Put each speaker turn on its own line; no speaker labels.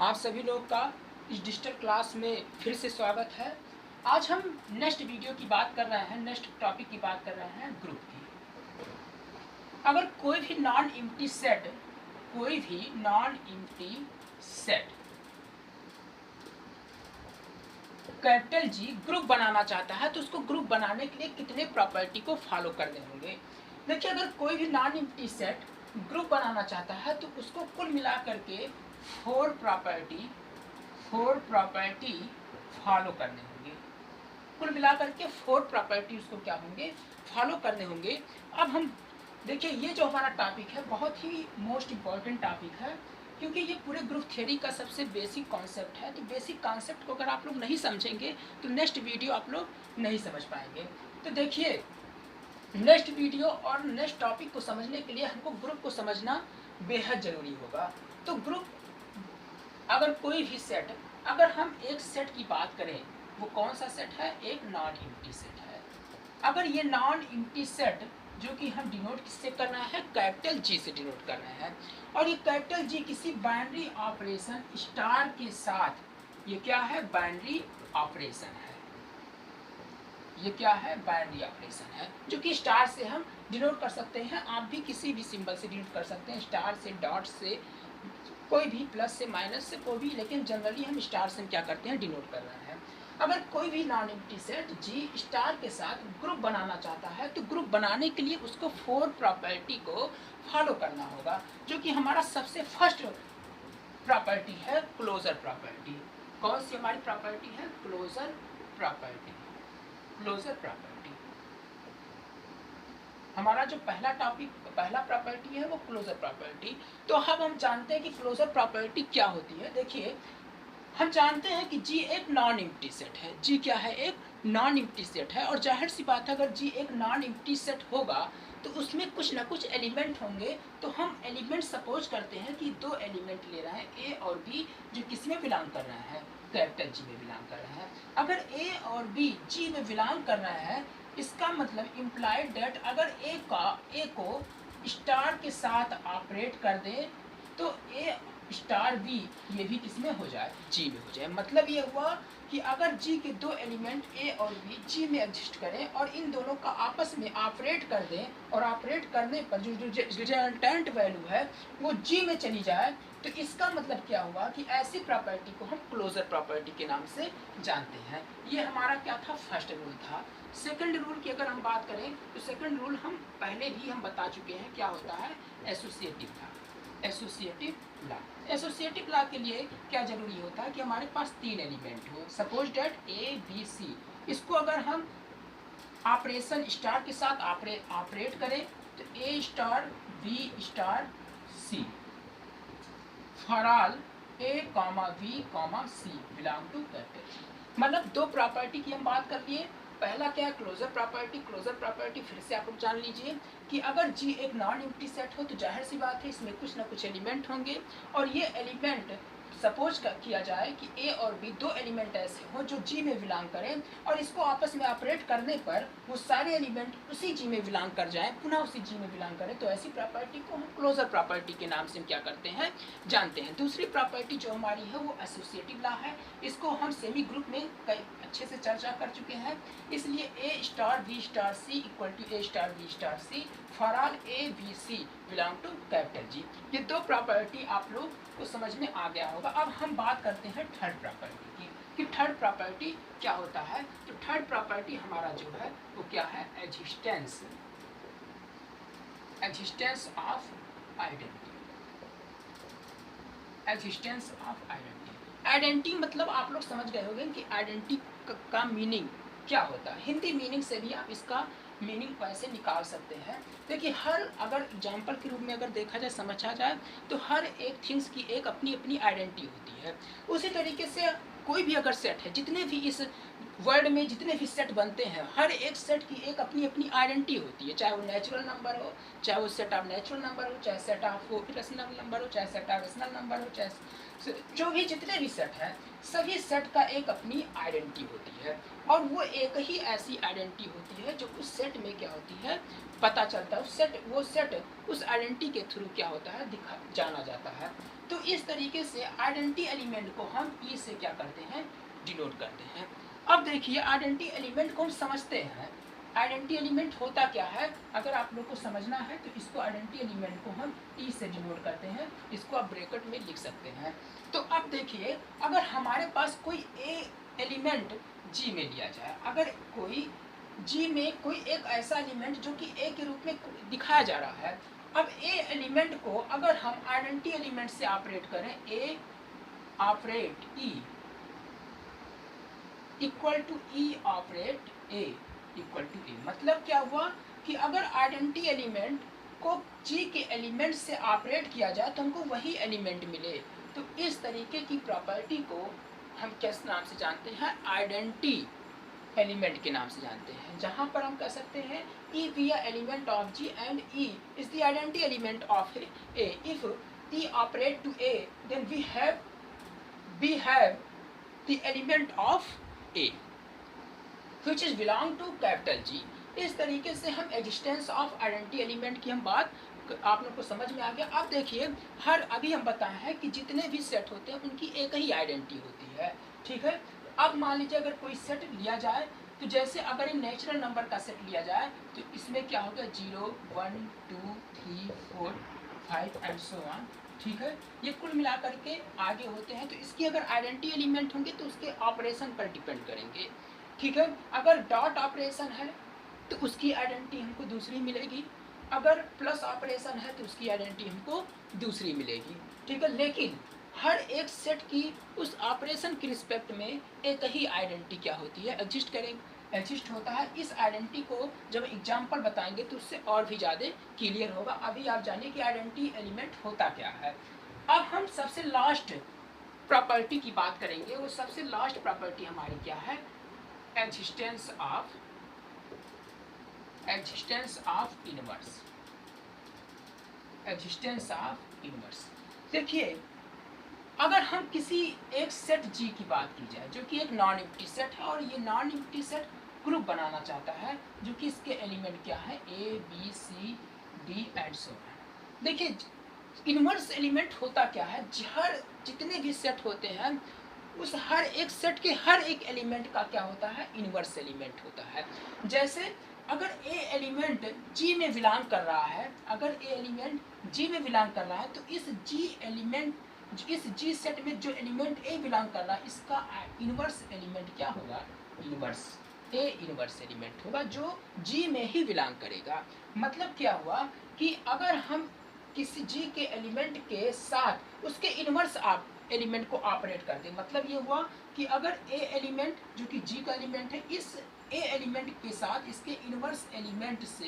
आप सभी लोग का इस डिजिटल क्लास में फिर से स्वागत है। आज हम नेक्स्ट वीडियो की बात कर रहे हैं, नेक्स्ट टॉपिक की बात कर रहे हैं ग्रुप की। अगर कोई भी non empty set capital G group बनाना चाहता है तो उसको ग्रुप बनाने के लिए कितने प्रॉपर्टी को फॉलो करने होंगे। देखिए, अगर कोई भी नॉन एम्प्टी सेट ग्रुप बनाना चाहता है तो उसको कुल मिला करके फोर प्रॉपर्टी फॉलो करने होंगे। कुल मिलाकर के फोर प्रॉपर्टी उसको क्या होंगे, फॉलो करने होंगे। अब हम देखिए, ये जो हमारा टॉपिक है बहुत ही मोस्ट इम्पॉर्टेंट टॉपिक है, क्योंकि ये पूरे ग्रुप थ्योरी का सबसे बेसिक कॉन्सेप्ट है। तो बेसिक कॉन्सेप्ट को अगर आप लोग नहीं समझेंगे तो नेक्स्ट वीडियो आप लोग नहीं समझ पाएंगे। तो देखिए, नेक्स्ट वीडियो और नेक्स्ट टॉपिक को समझने के लिए हमको ग्रुप को समझना बेहद ज़रूरी होगा। तो ग्रुप, अगर कोई भी सेट, अगर हम एक सेट की बात करें, वो कौन सा सेट है, एक नॉन एम्प्टी सेट है। अगर ये नॉन एम्प्टी सेट जो कि हम डिनोट किससे कर रहे हैं, कैपिटल जी से डिनोट कर रहे हैं, और ये कैपिटल जी किसी बाइनरी ऑपरेशन स्टार के साथ, ये क्या है, बाइनरी ऑपरेशन है। ये क्या है, बाइनरी ऑपरेशन है, जो कि स्टार से हम डिनोट कर सकते हैं। आप भी किसी भी सिंबल से डिनोट कर सकते हैं, स्टार से, डॉट से, कोई भी, प्लस से, माइनस से, कोई भी, लेकिन जनरली हम स्टार से क्या करते हैं, डिनोट कर रहे हैं। अगर कोई भी नॉन एम्प्टी सेट जी स्टार के साथ ग्रुप बनाना चाहता है तो ग्रुप बनाने के लिए उसको फोर प्रॉपर्टी को फॉलो करना होगा, जो कि हमारा सबसे फर्स्ट प्रॉपर्टी है क्लोजर प्रॉपर्टी। कौन सी हमारी प्रॉपर्टी है, क्लोजर प्रॉपर्टी। क्लोजर प्रॉपर्टी हमारा जो पहला प्रॉपर्टी है वो क्लोजर प्रॉपर्टी। तो अब हम जानते हैं कि क्लोजर प्रॉपर्टी क्या होती है। देखिए, हम जानते हैं कि जी एक नॉन एम्प्टी सेट है। जी क्या है, एक नॉन एम्प्टी सेट है, और जाहिर सी बात है, अगर जी एक नॉन एम्प्टी सेट होगा तो उसमें कुछ ना कुछ एलिमेंट होंगे। तो हम एलिमेंट सपोज करते हैं कि दो एलिमेंट ले रहे हैं, ए और बी, जो किस में बिलोंग कर रहे हैं, कैपिटल जी में बिलोंग कर रहे हैं। अगर ए और बी जी में बिलोंग कर रहे हैं, इसका मतलब इम्प्लाइड डेट अगर ए को स्टार के साथ ऑपरेट कर दे तो ए स्टार बी ये भी किसमें हो जाए, जी में हो जाए। मतलब ये हुआ कि अगर जी के दो एलिमेंट ए और बी जी में एग्जिस्ट करें और इन दोनों का आपस में ऑपरेट कर दें, और ऑपरेट करने पर जो रिजल्टेंट वैल्यू है वो जी में चली जाए, तो इसका मतलब क्या हुआ कि ऐसी प्रॉपर्टी को हम क्लोजर प्रॉपर्टी के नाम से जानते हैं। ये हमारा क्या था, फर्स्ट रूल था। सेकंड रूल की अगर हम बात करें तो सेकंड रूल हम पहले भी हम बता चुके हैं, क्या होता है, एसोसिएटिव लॉ। एसोसिएटिव लॉ के लिए क्या जरूरी होता है कि हमारे पास तीन एलिमेंट हो। Suppose that A B C, इसको अगर हम ऑपरेशन स्टार के साथ ऑपरेट करें तो A star B star C, for all A comma B comma C belong to capital. मतलब दो प्रॉपर्टी की हम बात कर लिए। पहला क्या है, क्लोजर प्रॉपर्टी। क्लोजर प्रॉपर्टी फिर से आप लोग जान लीजिए कि अगर जी एक नॉन एम्प्टी सेट हो तो जाहिर सी बात है इसमें कुछ ना कुछ एलिमेंट होंगे, और ये एलिमेंट सपोज किया जाए कि ए और बी दो एलिमेंट ऐसे हों जो जी में बिलोंग करें, और इसको आपस में ऑपरेट करने पर वो सारे एलिमेंट उसी जी में बिलोंग कर जाएं, पुनः उसी जी में बिलोंग करें, तो ऐसी प्रॉपर्टी को हम क्लोजर प्रॉपर्टी के नाम से हम क्या करते हैं, जानते हैं। दूसरी प्रॉपर्टी जो हमारी है वो एसोसिएटिव लॉ है। इसको हम सेमी ग्रुप में कई अच्छे से चर्चा कर चुके हैं। इसलिए A star B star C equal to A star B star C, for all A B C belong to capital G. ये दो प्रॉपर्टी आप लोग को समझ में आ गया होगा। अब हम बात करते हैं थर्ड प्रॉपर्टी की, कि थर्ड प्रॉपर्टी क्या होता है। तो थर्ड प्रॉपर्टी हमारा जो है वो क्या है, existence of identity. Existence of identity. Identity मतलब आप लोग समझ गए होंगे कि आइडेंटिटी का मीनिंग क्या होता है। हिंदी मीनिंग से भी आप इसका मीनिंग कैसे निकाल सकते हैं। देखिए, हर अगर एग्जाम्पल के रूप में अगर देखा जाए, समझा जाए, तो हर एक थिंग्स की एक अपनी अपनी आइडेंटिटी होती है। उसी तरीके से कोई भी अगर सेट है, जितने भी इस वर्ल्ड में जितने भी सेट बनते हैं, हर एक सेट की एक अपनी अपनी आइडेंटिटी होती है, चाहे वो नेचुरल नंबर हो, चाहे वो सेट ऑफ नेचुरल नंबर हो, चाहे सेट ऑफ इरेशनल नंबर हो, चाहे सेट ऑफ रेशनल नंबर हो, चाहे जो भी जितने भी सेट हैं, सभी सेट का एक अपनी आइडेंटिटी होती है। और वो एक ही ऐसी आइडेंटिटी होती है जो उस सेट में क्या होती है, पता चलता है। वो सेट उस आइडेंटिटी के थ्रू क्या होता है, जाना जाता है। तो इस तरीके से आइडेंटिटी एलिमेंट को हम ई से क्या करते हैं, डिनोट करते हैं। अब देखिए आइडेंटिटी एलिमेंट को हम समझते हैं। आइडेंटिटी एलिमेंट होता क्या है, अगर आप लोग को समझना है तो इसको आइडेंटिटी एलिमेंट को हम ई से डिनोट करते हैं। इसको आप ब्रैकेट में लिख सकते हैं। तो अब देखिए, अगर हमारे पास कोई ए एलिमेंट जी में लिया जाए, अगर कोई जी में कोई एक ऐसा एलिमेंट जो कि ए के रूप में दिखाया जा रहा है, अब ए एलिमेंट को अगर हम आइडेंटिटी एलिमेंट से ऑपरेट करें, A operate E equal to E operate A equal to A, मतलब क्या हुआ कि अगर आइडेंटिटी एलिमेंट को जी के एलिमेंट से ऑपरेट किया जाए तो हमको वही एलिमेंट मिले। तो इस तरीके की प्रॉपर्टी को हम किस नाम से जानते हैं, आइडेंटिटी एलिमेंट के नाम से जानते हैं। जहां पर हम कह सकते हैं E be a element of G and E is the identity element of A. If E operate to A then we have the element of A which is belong to capital G। इस तरीके से हम existence of identity element की हम बात आप लोग को समझ में आ गया। अब देखिए, अभी हम बताए हैं कि जितने भी सेट होते हैं उनकी एक ही आइडेंटिटी होती है, ठीक है। अब मान लीजिए अगर कोई सेट लिया जाए, तो जैसे अगर ये नेचुरल नंबर का सेट लिया जाए तो इसमें क्या होगा, 0 1 2 3 4 5 एंड सो ऑन, ठीक है। ये कुल मिला करके आगे होते हैं। तो इसकी अगर आइडेंटिटी एलिमेंट होंगे तो उसके ऑपरेशन पर डिपेंड करेंगे, ठीक है। अगर डॉट ऑपरेशन है तो उसकी आइडेंटिटी हमको दूसरी मिलेगी, अगर प्लस ऑपरेशन है तो उसकी आइडेंटिटी हमको दूसरी मिलेगी, ठीक है। लेकिन हर एक सेट की उस ऑपरेशन के रिस्पेक्ट में एक ही आइडेंटिटी क्या होती है, एग्जिस्ट होता है। इस आइडेंटिटी को जब एग्जाम्पल बताएंगे तो उससे और भी ज़्यादा क्लियर होगा। अभी आप जानिए कि आइडेंटिटी एलिमेंट होता क्या है। अब हम सबसे लास्ट प्रॉपर्टी की बात करेंगे। वो सबसे लास्ट प्रॉपर्टी हमारी क्या है, एग्जिस्टेंस ऑफ इनवर्स। देखिए, अगर हम किसी एक सेट जी की बात की जाए जो कि एक नॉन एम्प्टी सेट है, और ये नॉन एम्प्टी सेट ग्रुप बनाना चाहता है जो कि इसके एलिमेंट क्या है, A B C D and so on. देखिए, इनवर्स एलिमेंट होता क्या है, जितने भी सेट होते हैं उस हर एक सेट के हर एक एलिमेंट का क्या होता है, इनवर्स एलिमेंट होता है। जैसे अगर ए एलिमेंट जी में बिलोंग कर रहा है, तो इस जी सेट में जो एलिमेंट ए बिलोंग कर रहा है, इसका इनवर्स एलिमेंट क्या होगा, ए इनवर्स एलिमेंट होगा जो जी में ही बिलोंग करेगा। मतलब क्या हुआ कि अगर हम किसी जी के एलिमेंट के साथ उसके इनवर्स एलिमेंट को ऑपरेट कर दें, मतलब ये हुआ कि अगर ए एलिमेंट जो कि जी का एलिमेंट है, इस ए एलिमेंट के साथ इसके इनवर्स एलिमेंट से